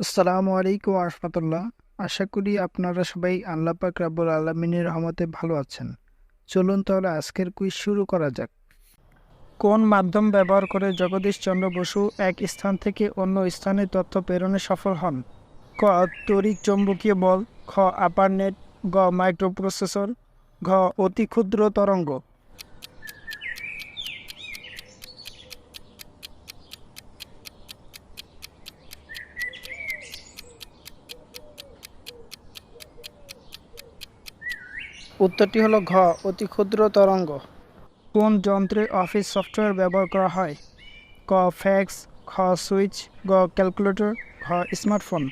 আসসালামু আলাইকুম রহমতুল্লাহ। আশা করি আপনারা সবাই আল্লাহ পাক রাব্বুল আলামিনের রহমতে ভালো আছেন। চলুন তাহলে আজকের কুইজ শুরু করা যাক। কোন মাধ্যম ব্যবহার করে জগদীশ চন্দ্র বসু এক স্থান থেকে অন্য স্থানে তথ্য প্রেরণে সফল হন? ক তড়িৎ চৌম্বকীয় বল, খ আপার নেট, গ মাইক্রোপ্রসেসর, ঘ অতি ক্ষুদ্র তরঙ্গ। উত্তরটি হলো ঘ অতি ক্ষুদ্র তরঙ্গ। কোন যন্ত্রে অফিস সফটওয়্যার ব্যবহার করা হয়? ক ফ্যাক্স, খ সুইচ, গ ক্যালকুলেটর, ঘ স্মার্টফোন।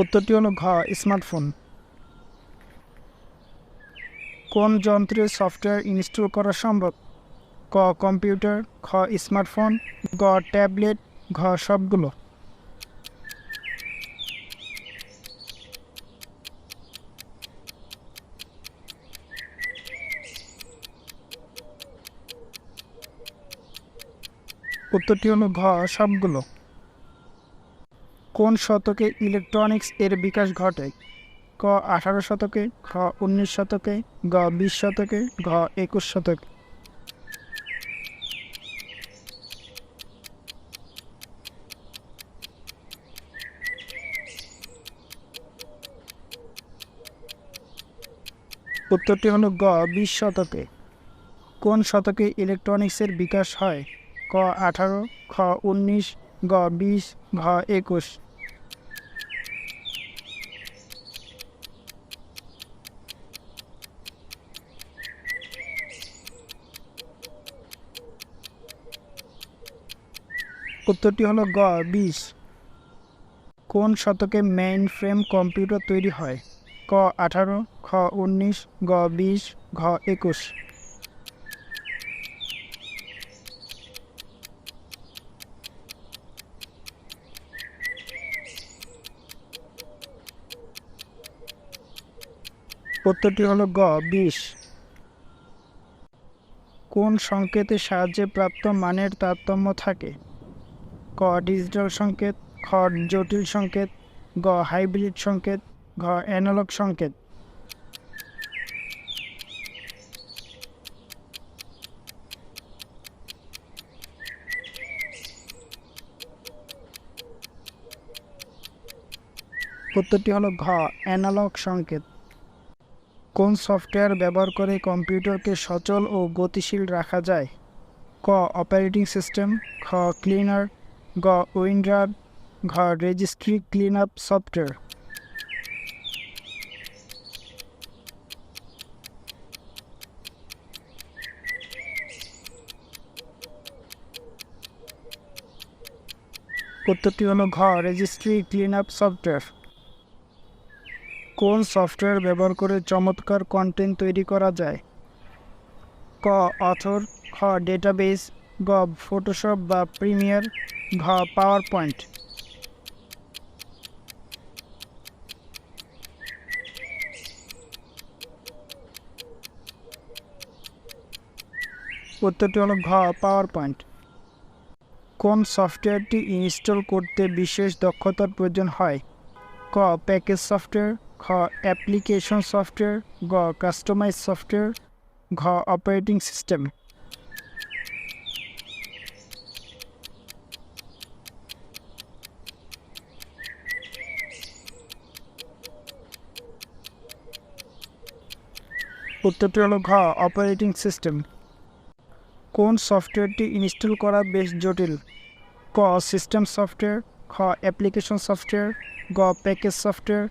উত্তরটি হলো ঘ স্মার্টফোন। কোন যন্ত্রে সফটওয়্যার ইনস্টল করা সম্ভব? ক কম্পিউটার, খ স্মার্টফোন, গ ট্যাবলেট, ঘ সবগুলো। উত্তরটি হলো ঘ সবগুলো। কোন শতকে ইলেকট্রনিক্স এর বিকাশ ঘটে? ক 18 শতকে, খ 19 শতকে, গ 20 শতকে, ঘ 21 শতকে। উত্তরটি হলো গ 20 শতকে। কোন শতকে ইলেকট্রনিক্সের বিকাশ হয়? ক 18, খ 19, গ 20, ঘ 21। উত্তরটি হলো গ 20। কোন শতকে মেইন ফ্রেম কম্পিউটার তৈরি হয়? ক 18, খ 19, গ 20, ঘ 21। উত্তরটি হলো গ 20। কোন সংকেতের সাহায্যে প্রাপ্ত মানের তারতম্য থাকে? ক ডিজিটাল সংকেত, খ জটিল সংকেত, গ হাইব্রিড সংকেত, ঘ অ্যানালগ সংকেত। উত্তরটি হলো ঘ অ্যানালগ সংকেত। কোন সফটওয়্যার ব্যবহার করে কম্পিউটারকে সচল ও গতিশীল রাখা যায়? ক অপারেটিং সিস্টেম, খ ক্লিনার, গ উইন্ডার, ঘ রেজিস্ট্রি ক্লিনআপ সফটওয়্যার। উত্তরটি হলো ঘ রেজিস্ট্রি ক্লিনআপ সফটওয়্যার। কোন সফটওয়্যার ব্যবহার করে চমৎকার কন্টেন্ট তৈরি করা যায়? ক অথর, খ ডেটাবেস, গ ফটোশপ বা প্রিমিয়ার, ঘ পাওয়ার পয়েন্ট। উত্তরটি হলো ঘ পাওয়ার পয়েন্ট। কোন সফটওয়্যারটি ইনস্টল করতে বিশেষ দক্ষতার প্রয়োজন হয়? ক প্যাকেজ সফটওয়্যার, খ অ্যাপ্লিকেশন সফটওয়্যার, গ কাস্টমাইজ সফটওয়্যার, ঘ অপারেটিং সিস্টেম। উত্তরটি হলো ঘ অপারেটিং সিস্টেম। কোন সফটওয়্যারটি ইনস্টল করা বেশ জটিল? ক সিস্টেম সফটওয়্যার, খ অ্যাপ্লিকেশন সফটওয়্যার, গ প্যাকেজ সফটওয়্যার,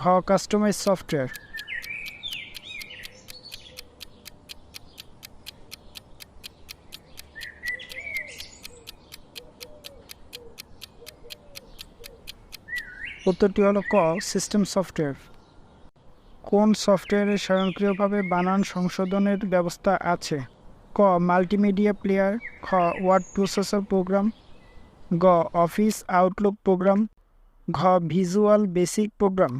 ঘ কাস্টমাইজ সফটওয়্যার। উত্তরটি হলো ক সিস্টেম সফটওয়্যার। কোন সফটওয়্যারে স্বয়ংক্রিয়ভাবে বানান সংশোধনের ব্যবস্থা আছে? ক মাল্টিমিডিয়া প্লেয়ার, খ ওয়ার্ড প্রসেসর প্রোগ্রাম, গ অফিস আউটলুক প্রোগ্রাম, ঘ ভিজুয়াল বেসিক প্রোগ্রাম।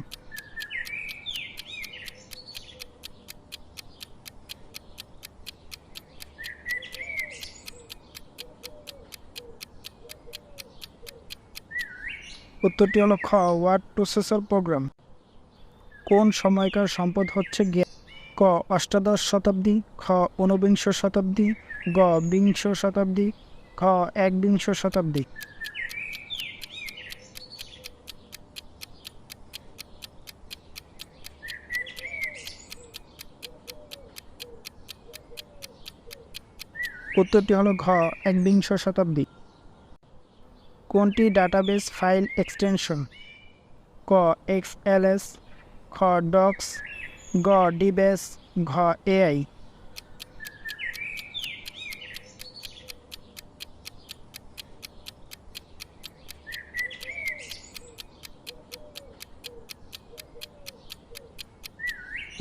উত্তরটি হলো খ ওয়ার্ড প্রসেসর প্রোগ্রাম। কোন সময়কার সম্পদ হচ্ছে জ্ঞান? ক অষ্টাদশ শতাব্দী, খ ঊনবিংশ শতাব্দী, গ বিংশ শতাব্দী, খ একবিংশ শতাব্দী। উত্তরটি হলো ঘ একবিংশ শতাব্দী। কোনটি ডাটাবেস ফাইল এক্সটেনশন? ক এক্সএলএস, খ ডক্স, গ ডিবেস, ঘ এআই।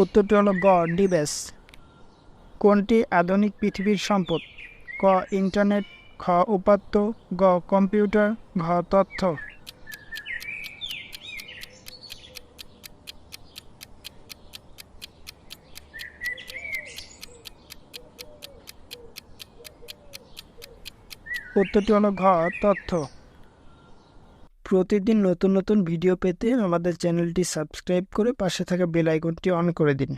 উত্তরটি হলো গ ডিবেস। কোনটি আধুনিক পৃথিবীর সম্পদ? ক ইন্টারনেট, খ উপাত্ত, গ কম্পিউটার, ঘ তথ্য। উত্তরটি হলো ঘ তথ্য। প্রতিদিন নতুন নতুন ভিডিও পেতে আমাদের চ্যানেলটি সাবস্ক্রাইব করে পাশে থাকা বেল আইকনটি অন করে দিন।